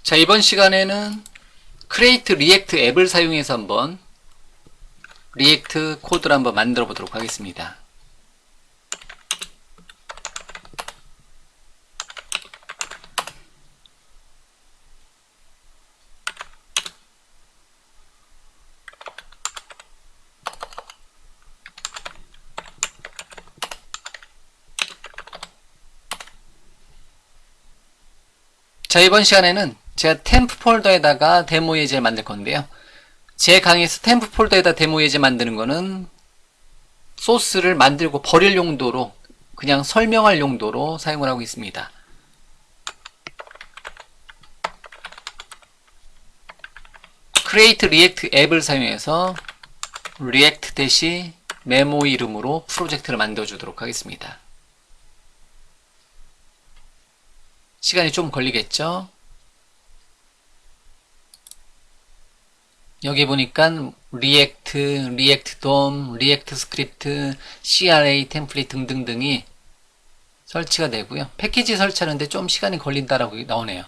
자, 이번 시간에는 크리에이트 리액트 앱을 사용해서 한번 리액트 코드를 한번 만들어 보도록 하겠습니다. 자, 이번 시간에는 제가 템프 폴더에다가 데모 예제를 만들 건데요. 제 강의에서 템프 폴더에다 데모 예제 만드는 거는 소스를 만들고 버릴 용도로, 그냥 설명할 용도로 사용을 하고 있습니다. 크리에이트 리액트 앱을 사용해서 리액트 대시 메모 이름으로 프로젝트를 만들어 주도록 하겠습니다. 시간이 좀 걸리겠죠? 여기 보니까 리액트, 리액트 돔, 리액트 스크립트, CRA 템플릿 등등등이 설치가 되고요. 패키지 설치하는데 좀 시간이 걸린다라고 나오네요.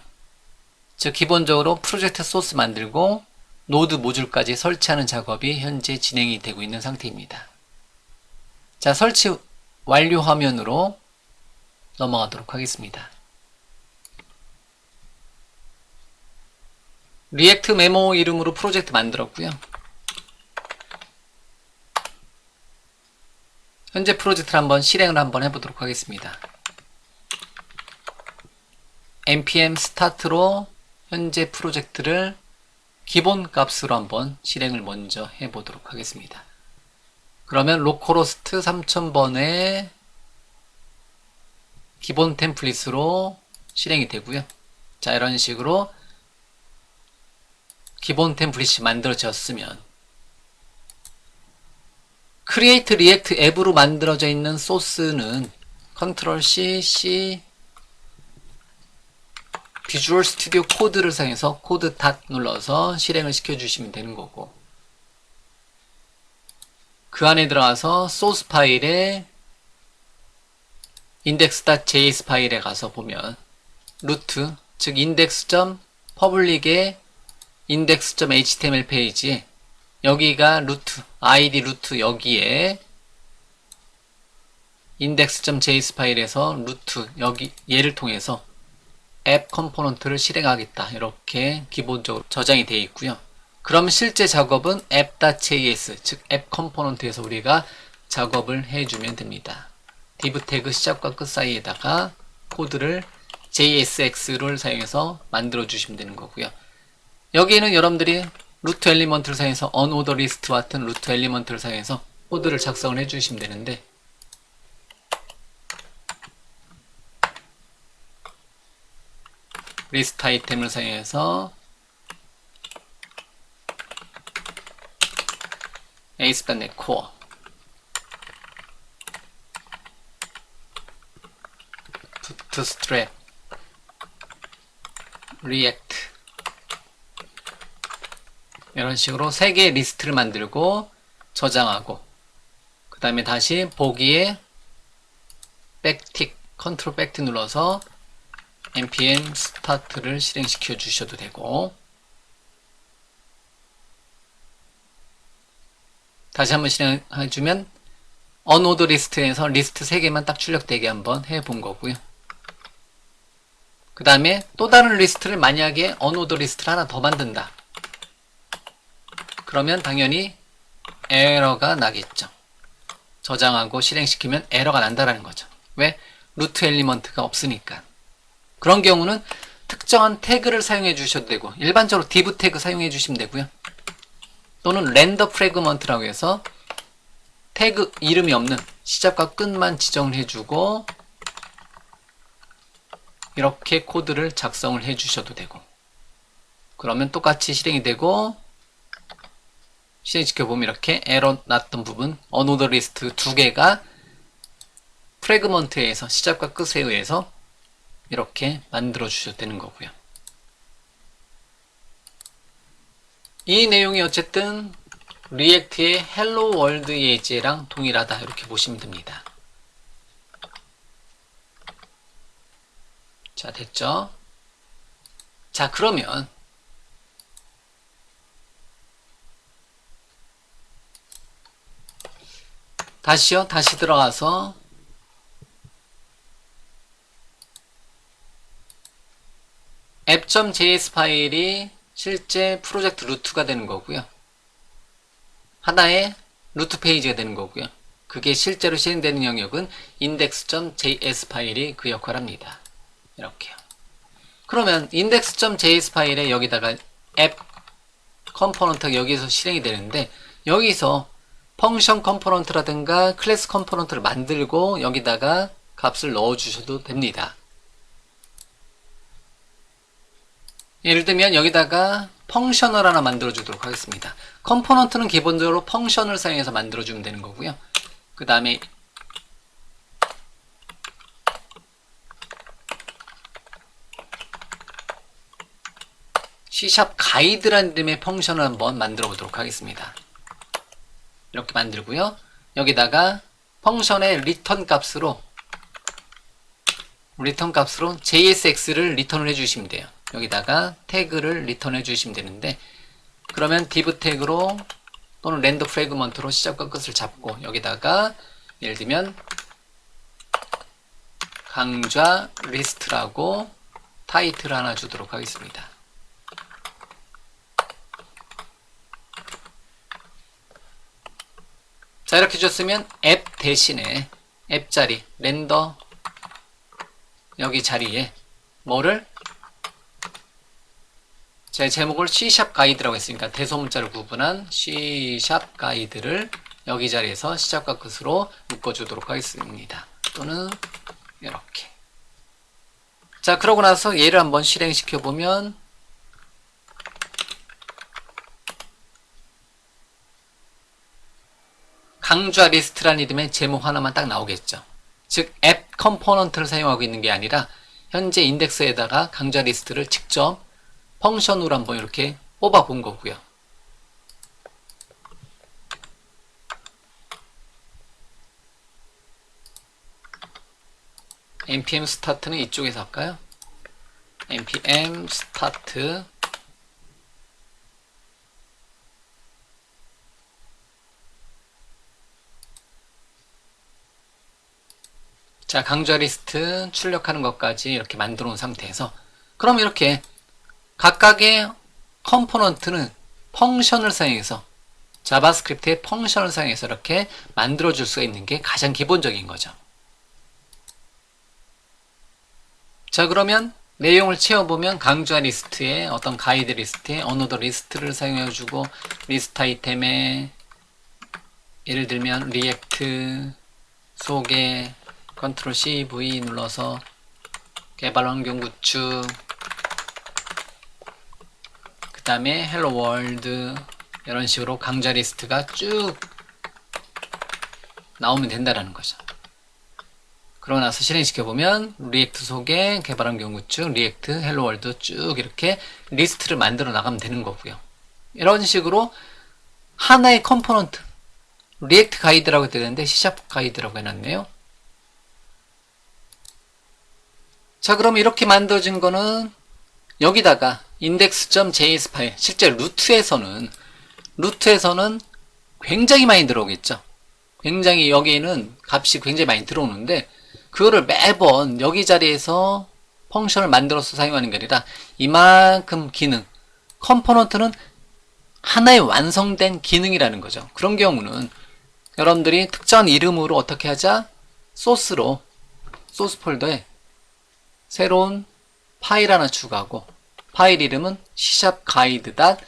즉 기본적으로 프로젝트 소스 만들고 노드 모듈까지 설치하는 작업이 현재 진행이 되고 있는 상태입니다. 자, 설치 완료 화면으로 넘어가도록 하겠습니다. 리액트 메모 이름으로 프로젝트 만들었고요. 현재 프로젝트를 한번 실행을 한번 해보도록 하겠습니다. npm start로 현재 프로젝트를 기본 값으로 한번 실행을 먼저 해보도록 하겠습니다. 그러면 로컬호스트 3000번의 기본 템플릿으로 실행이 되고요. 자, 이런 식으로 기본 템플릿이 만들어졌으면 크리에이트 리액트 앱으로 만들어져 있는 소스는 컨트롤 C 비주얼 스튜디오 코드를 사용해서 코드 닷 눌러서 실행을 시켜주시면 되는 거고, 그 안에 들어가서 소스 파일에 index.js 파일에 가서 보면 루트, 즉 index.public의 index.html 페이지에 여기가 루트, id 루트 여기에 index.js 파일에서 루트 여기 얘를 통해서 앱 컴포넌트를 실행하겠다, 이렇게 기본적으로 저장이 되어 있고요. 그럼 실제 작업은 app.js, 즉 앱 컴포넌트에서 우리가 작업을 해주면 됩니다. div 태그 시작과 끝 사이에다가 코드를 JSX를 사용해서 만들어 주시면 되는 거고요. 여기에는 여러분들이 루트 엘리먼트를 사용해서 unorder list 같은 루트 엘리먼트를 사용해서 코드를 작성을 해주시면 되는데, 리스트 아이템을 사용해서 ASP.NET Core, Bootstrap, React, 이런 식으로 3개의 리스트를 만들고 저장하고, 그 다음에 다시 보기에 백틱, 컨트롤 백틱 눌러서 npm start를 실행시켜 주셔도 되고, 다시 한번 실행해주면 unorder 리스트에서 리스트 3개만 딱 출력되게 한번 해본 거고요. 그 다음에 또 다른 리스트를 만약에 unorder 리스트를 하나 더 만든다, 그러면 당연히 에러가 나겠죠. 저장하고 실행시키면 에러가 난다라는 거죠. 왜? 루트 엘리먼트가 없으니까. 그런 경우는 특정한 태그를 사용해 주셔도 되고, 일반적으로 div 태그 사용해 주시면 되고요. 또는 렌더 프래그먼트라고 해서 태그 이름이 없는 시작과 끝만 지정을 해주고 이렇게 코드를 작성을 해 주셔도 되고, 그러면 똑같이 실행이 되고, 실행시켜보면 이렇게 에러 났던 부분 unorder 리스트 2개가 프래그먼트에서 시작과 끝에 의해서 이렇게 만들어 주셔도 되는 거고요. 이 내용이 어쨌든 리액트의 헬로 월드 예제랑 동일하다, 이렇게 보시면 됩니다. 자, 됐죠? 자, 그러면 다시 들어가서 app.js 파일이 실제 프로젝트 루트가 되는 거고요. 하나의 루트 페이지가 되는 거고요. 그게 실제로 실행되는 영역은 index.js 파일이 그 역할을 합니다. 이렇게요. 그러면 index.js 파일에 여기다가 app 컴포넌트가 여기서 실행이 되는데, 여기서 펑션 컴포넌트라든가 클래스 컴포넌트를 만들고 여기다가 값을 넣어 주셔도 됩니다. 예를 들면 여기다가 펑셔널 하나 만들어 주도록 하겠습니다. 컴포넌트는 기본적으로 펑션을 사용해서 만들어 주면 되는 거고요. 그 다음에 C# 가이드라는 이름의 펑션을 한번 만들어 보도록 하겠습니다. 이렇게 만들고요. 여기다가 펑션의 리턴 값으로 JSX를 리턴을 해주시면 돼요. 여기다가 태그를 리턴해 주시면 되는데, 그러면 div 태그로 또는 렌더 프래그먼트로 시작과 끝을 잡고 여기다가 예를 들면 강좌 리스트라고 타이틀 하나 주도록 하겠습니다. 자, 이렇게 줬으면 앱 대신에 앱 자리 렌더 여기 자리에 뭐를 제 제목을 C# 가이드라고 했으니까 대소문자를 구분한 C# 가이드를 여기 자리에서 시작과 끝으로 묶어주도록 하겠습니다. 또는 이렇게. 자, 그러고 나서 얘를 한번 실행시켜 보면 강좌 리스트라는 이름의 제목 하나만 딱 나오겠죠. 즉 앱 컴포넌트를 사용하고 있는 게 아니라 현재 인덱스에다가 강좌 리스트를 직접 펑션으로 한번 이렇게 뽑아 본 거고요. npm start는 이쪽에서 할까요? npm start 자, 강좌 리스트 출력하는 것까지 이렇게 만들어 놓은 상태에서, 그럼 이렇게 각각의 컴포넌트는 펑션을 사용해서 자바스크립트의 펑션을 사용해서 이렇게 만들어 줄 수가 있는 게 가장 기본적인 거죠. 자, 그러면 내용을 채워보면 강좌 리스트에 어떤 가이드 리스트에 어너더 리스트를 사용해 주고, 리스트 아이템에 예를 들면 리액트 소개 컨트롤 C, V 눌러서 개발 환경 구축, 그 다음에 헬로 월드, 이런 식으로 강좌 리스트가 쭉 나오면 된다라는 거죠. 그러고 나서 실행시켜보면 리액트 소개, 개발 환경 구축, 리액트, 헬로 월드 쭉 이렇게 리스트를 만들어 나가면 되는 거고요. 이런 식으로 하나의 컴포넌트, 리액트 가이드라고 되는데 C# 가이드라고 해놨네요. 자, 그럼 이렇게 만들어진 거는 여기다가 index.js 파일, 실제 루트에서는 굉장히 많이 들어오겠죠. 굉장히 여기에는 값이 굉장히 많이 들어오는데, 그거를 매번 여기 자리에서 펑션을 만들어서 사용하는 게 아니라 이만큼 기능, 컴포넌트는 하나의 완성된 기능이라는 거죠. 그런 경우는 여러분들이 특정한 이름으로 어떻게 하자? 소스 폴더에 새로운 파일 하나 추가하고, 파일 이름은 c#guide.js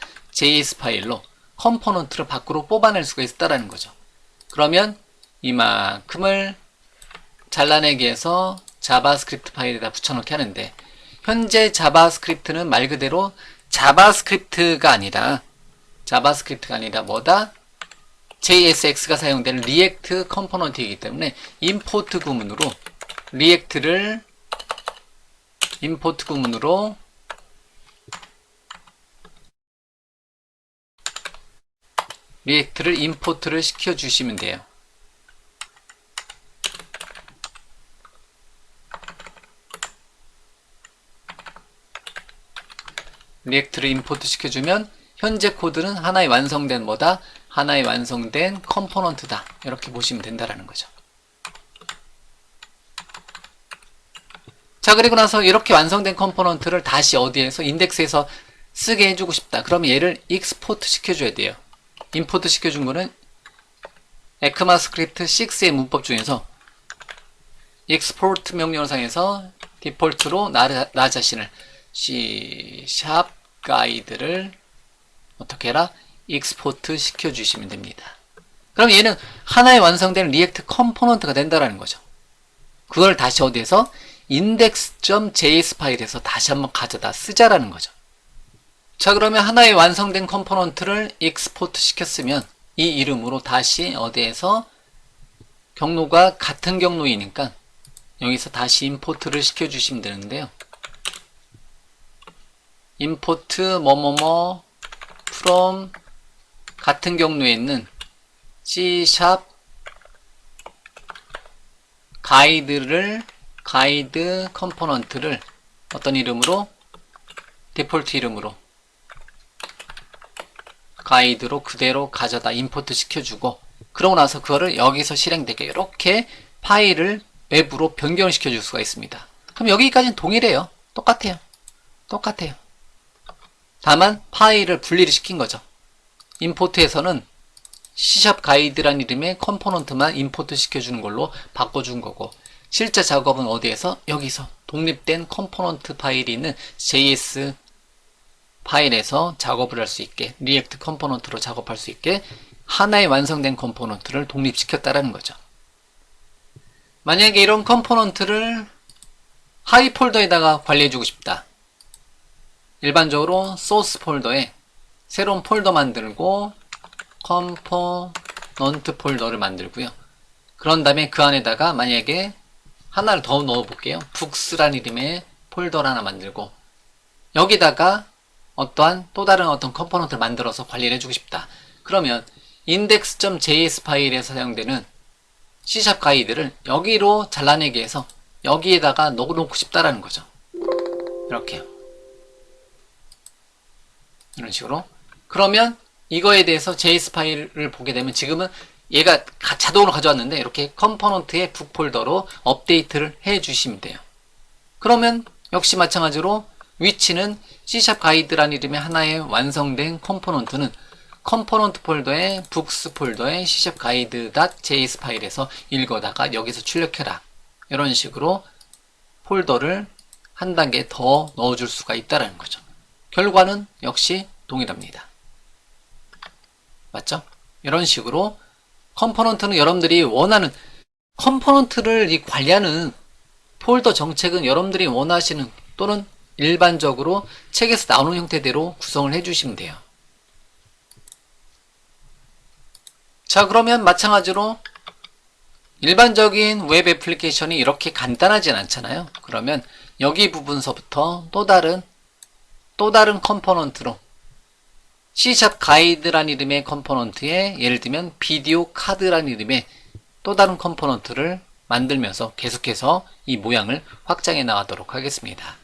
파일로 컴포넌트를 밖으로 뽑아낼 수가 있다는 거죠. 그러면 이만큼을 잘라내기 위해서 자바스크립트 파일에다 붙여넣기 하는데, 현재 자바스크립트는 말 그대로 자바스크립트가 아니라 뭐다? JSX가 사용되는 리액트 컴포넌트이기 때문에 임포트 구문으로 리액트를 임포트를 시켜주시면 돼요. 리액트를 임포트 시켜주면 현재 코드는 하나의 완성된 뭐다? 하나의 완성된 컴포넌트다. 이렇게 보시면 된다라는 거죠. 자, 그리고 나서 이렇게 완성된 컴포넌트를 다시 어디에서 인덱스에서 쓰게 해주고 싶다. 그러면 얘를 익스포트 시켜줘야 돼요. 임포트 시켜준 거는 에크마스크립트 6의 문법 중에서 export 명령어상에서 디폴트로 나 자신을 C# 가이드를 어떻게 해라? 익스포트 시켜주시면 됩니다. 그럼 얘는 하나의 완성된 리액트 컴포넌트가 된다라는 거죠. 그걸 다시 어디에서 index.js 파일에서 다시 한번 가져다 쓰자라는 거죠. 자, 그러면 하나의 완성된 컴포넌트를 익스포트 시켰으면 이 이름으로 다시 어디에서 경로가 같은 경로이니까 여기서 다시 임포트를 시켜주시면 되는데요. 임포트 뭐뭐뭐 from 같은 경로에 있는 C# 가이드 컴포넌트를 어떤 이름으로? 디폴트 이름으로 가이드로 그대로 가져다 임포트 시켜주고, 그러고 나서 그거를 여기서 실행되게 이렇게 파일을 외부로 변경을 시켜줄 수가 있습니다. 그럼 여기까지는 동일해요. 똑같아요. 다만 파일을 분리를 시킨 거죠. 임포트에서는 C# 가이드란 이름의 컴포넌트만 임포트 시켜주는 걸로 바꿔준 거고, 실제 작업은 어디에서? 여기서 독립된 컴포넌트 파일이 있는 JS 파일에서 작업을 할 수 있게, 리액트 컴포넌트로 작업할 수 있게 하나의 완성된 컴포넌트를 독립시켰다라는 거죠. 만약에 이런 컴포넌트를 하위 폴더에다가 관리해주고 싶다. 일반적으로 소스 폴더에 새로운 폴더 만들고 컴포넌트 폴더를 만들고요. 그런 다음에 그 안에다가 만약에 하나를 더 넣어볼게요. 북스란 이름의 폴더를 하나 만들고 여기다가 어떠한 또 다른 어떤 컴포넌트를 만들어서 관리를 해주고 싶다. 그러면 index.js 파일에서 사용되는 C# 가이드를 여기로 잘라내기 해서 여기에다가 넣어놓고 싶다라는 거죠. 이렇게요. 이런 식으로. 그러면 이거에 대해서 JS 파일을 보게 되면 지금은 얘가 자동으로 가져왔는데 이렇게 컴포넌트의 북 폴더로 업데이트를 해 주시면 돼요. 그러면 역시 마찬가지로 위치는 C# 가이드란 이름의 하나의 완성된 컴포넌트는 컴포넌트 폴더의 북스 폴더의 C# 가이드.js 파일에서 읽어다가 여기서 출력해라. 이런 식으로 폴더를 한 단계 더 넣어줄 수가 있다는 거죠. 결과는 역시 동일합니다. 맞죠? 이런 식으로 컴포넌트는 여러분들이 원하는 컴포넌트를 관리하는 폴더 정책은 여러분들이 원하시는 또는 일반적으로 책에서 나오는 형태대로 구성을 해주시면 돼요. 자, 그러면 마찬가지로 일반적인 웹 애플리케이션이 이렇게 간단하진 않잖아요. 그러면 여기 부분서부터 또 다른 컴포넌트로 C# 가이드란 이름의 컴포넌트에 예를 들면 비디오 카드란 이름의 또 다른 컴포넌트를 만들면서 계속해서 이 모양을 확장해 나가도록 하겠습니다.